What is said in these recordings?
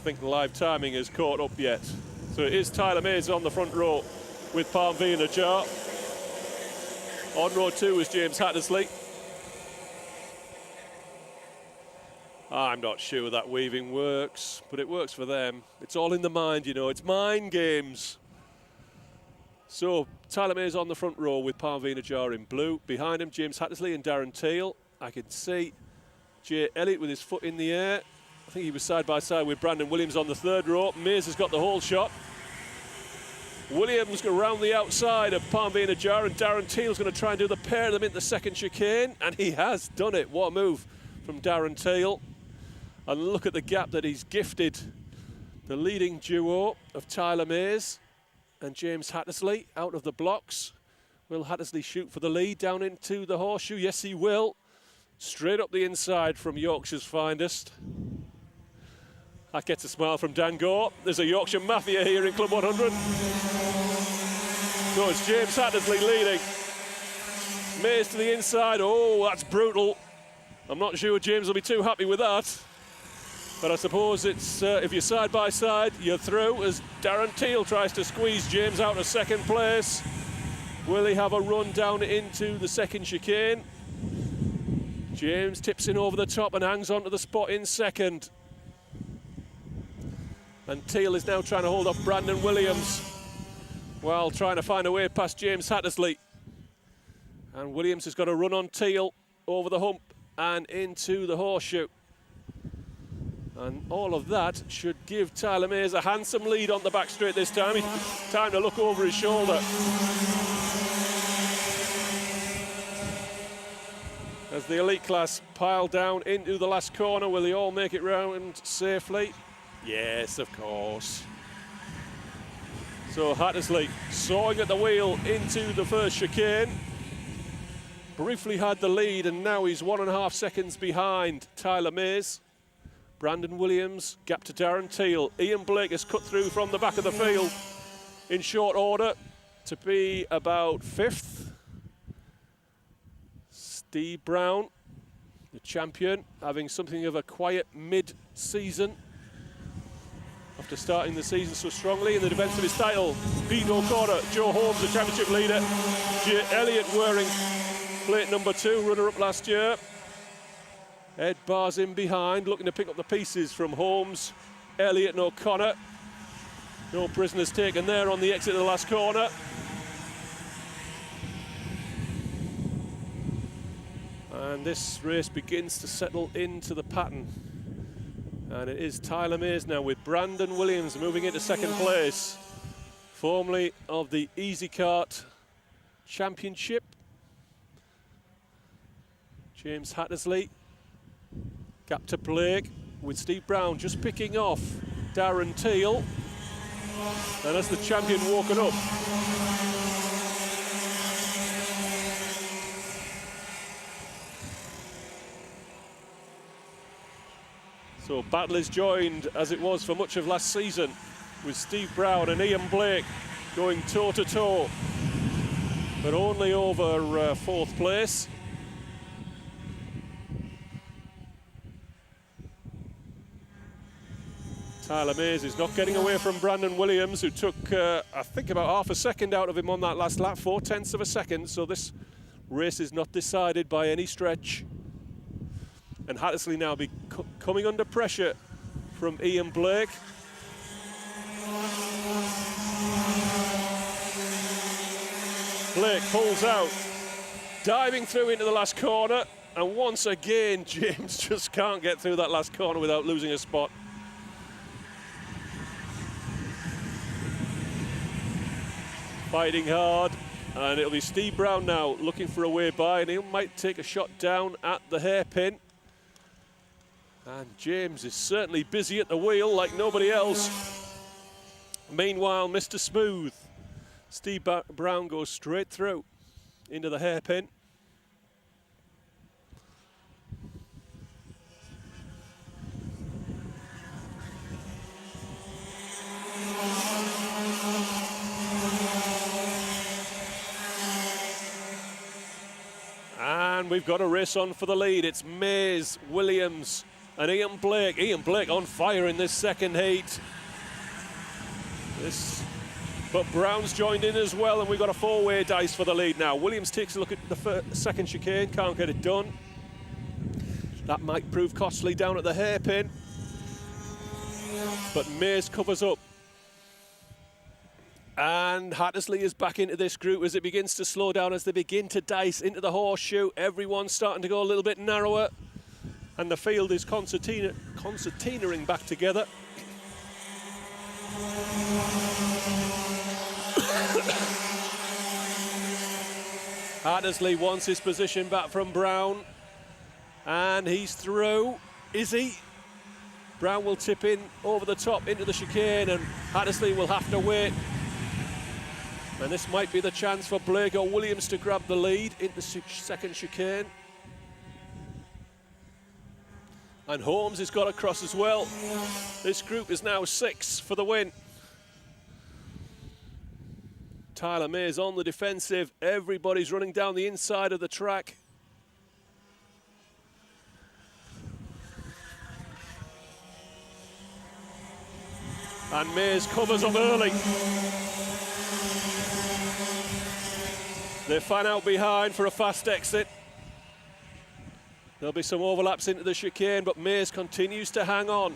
think the live timing is caught up yet. So it is Tyler Mays on the front row with Palm V in a jar. On row 2 is James Hattersley. I'm not sure that weaving works, but it works for them. It's all in the mind, you know, it's mind games. So Tyler Mays on the front row with Palm V in a jar in blue. Behind him, James Hattersley and Darren Teal. I can see Jay Elliott with his foot in the air. I think he was side by side with Brandon Williams on the third row. Mays has got the whole shot. Williams go around the outside of Palm V in a jar, and Darren Teal's going to try and do the pair of them in the second chicane, and he has done it. What a move from Darren Teal. And look at the gap that he's gifted the leading duo of Tyler Mays and James Hattersley out of the blocks. Will Hattersley shoot for the lead down into the horseshoe? Yes, he will. Straight up the inside from Yorkshire's finest. That gets a smile from Dan Gore. There's a Yorkshire Mafia here in Club 100. So it's James Hattersley leading. Mays to the inside. Oh, that's brutal. I'm not sure James will be too happy with that. But I suppose it's if you're side by side, you're through, as Darren Teal tries to squeeze James out of second place. Will he have a run down into the second chicane? James tips in over the top and hangs on to the spot in second. And Teal is now trying to hold off Brandon Williams while trying to find a way past James Hattersley. And Williams has got a run on Teal over the hump and into the horseshoe. And all of that should give Tyler Mays a handsome lead on the back straight this time. He's time to look over his shoulder. As the elite class pile down into the last corner, will they all make it round safely? Yes, of course. So Hattersley sawing at the wheel into the first chicane. Briefly had the lead, and now he's 1.5 seconds behind Tyler Mays. Brandon Williams, gap to Darren Teal. Ian Blake has cut through from the back of the field in short order to be about 5th. Steve Brown, the champion, having something of a quiet mid-season after starting the season so strongly in the defence of his title. Pete O'Connor, Joe Holmes, the championship leader. Jay Elliott wearing plate number 2, runner-up last year. Ed Barr's in behind, looking to pick up the pieces from Holmes, Elliott and O'Connor. No prisoners taken there on the exit of the last corner. And this race begins to settle into the pattern. And it is Tyler Mays now with Brandon Williams moving into second place, formerly of the Easy Kart Championship. James Hattersley, gap to Blake, with Steve Brown just picking off Darren Teal. And as the champion walking up, so battle is joined, as it was for much of last season, with Steve Brown and Ian Blake going toe-to-toe, but only over 4th place. Tyler Mays is not getting away from Brandon Williams, who took, I think, about half a second out of him on that last lap, 0.4 of a second, so this race is not decided by any stretch. And Hattersley now be coming under pressure from Ian Blake. Blake pulls out, diving through into the last corner, and once again, James just can't get through that last corner without losing a spot. Fighting hard, and it'll be Steve Brown now looking for a way by, and he might take a shot down at the hairpin. And James is certainly busy at the wheel like nobody else. Meanwhile, Mr. Smooth, Steve Brown goes straight through into the hairpin. And we've got a race on for the lead. It's Mays, Williams, and Ian Blake. Ian Blake on fire in this second heat. But Brown's joined in as well, and we've got a four-way dice for the lead now. Williams takes a look at the second chicane, can't get it done. That might prove costly down at the hairpin. But Mays covers up. And Hattersley is back into this group as it begins to slow down, as they begin to dice into the horseshoe. Everyone's starting to go a little bit narrower. And the field is concertinaing back together. Hattersley wants his position back from Brown. And he's through. Is he? Brown will tip in over the top into the chicane, and Hattersley will have to wait. And this might be the chance for Blake or Williams to grab the lead in the second chicane. And Holmes has got across as well. This group is now 6 for the win. Tyler Mays on the defensive. Everybody's running down the inside of the track. And Mays covers up early. They fan out behind for a fast exit. There'll be some overlaps into the chicane, but Mays continues to hang on.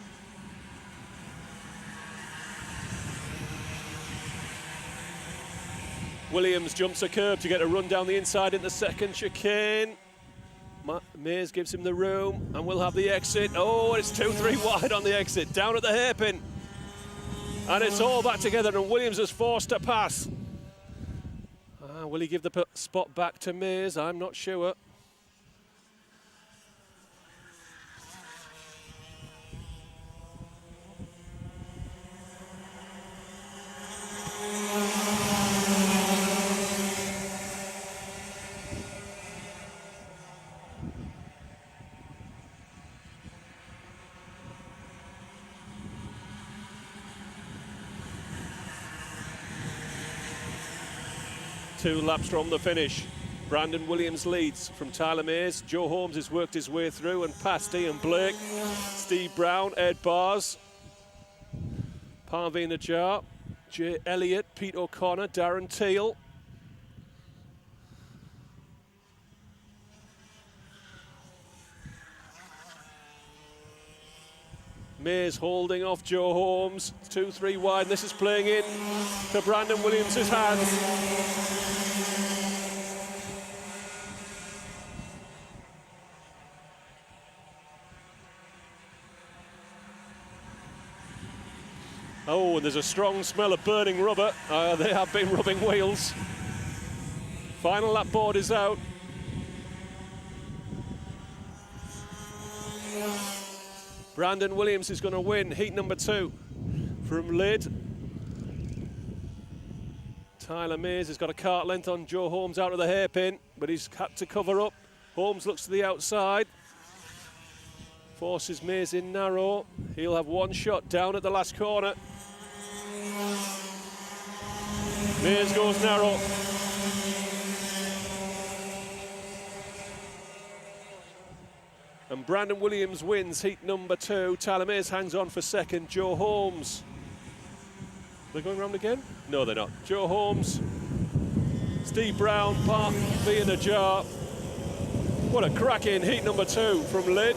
Williams jumps a curb to get a run down the inside in the second chicane. Mays gives him the room, and we'll have the exit. Oh, it's 2-3 wide on the exit, down at the hairpin. And it's all back together, and Williams is forced to pass. Will he give the spot back to Mays? I'm not sure. Two laps from the finish. Brandon Williams leads from Tyler Mays. Joe Holmes has worked his way through and past Ian Blake. Steve Brown, Ed Bars, Parveen Najjar, Jay Elliott, Pete O'Connor, Darren Teal. Mays holding off Joe Holmes. 2-3 wide. This is playing in to Brandon Williams' hands. Oh, and there's a strong smell of burning rubber. They have been rubbing wheels. Final lap board is out. Brandon Williams is going to win heat number 2 from Lydd. Tyler Mays has got a kart length on Joe Holmes out of the hairpin, but he's had to cover up. Holmes looks to the outside. Forces Mays in narrow. He'll have one shot down at the last corner. Mays goes narrow. And Brandon Williams wins heat number 2. Tyler Mays hangs on for second. Joe Holmes. They're going round again? No, they're not. Joe Holmes, Steve Brown, Parveen Najjar. What a cracking heat number 2 from Lydd.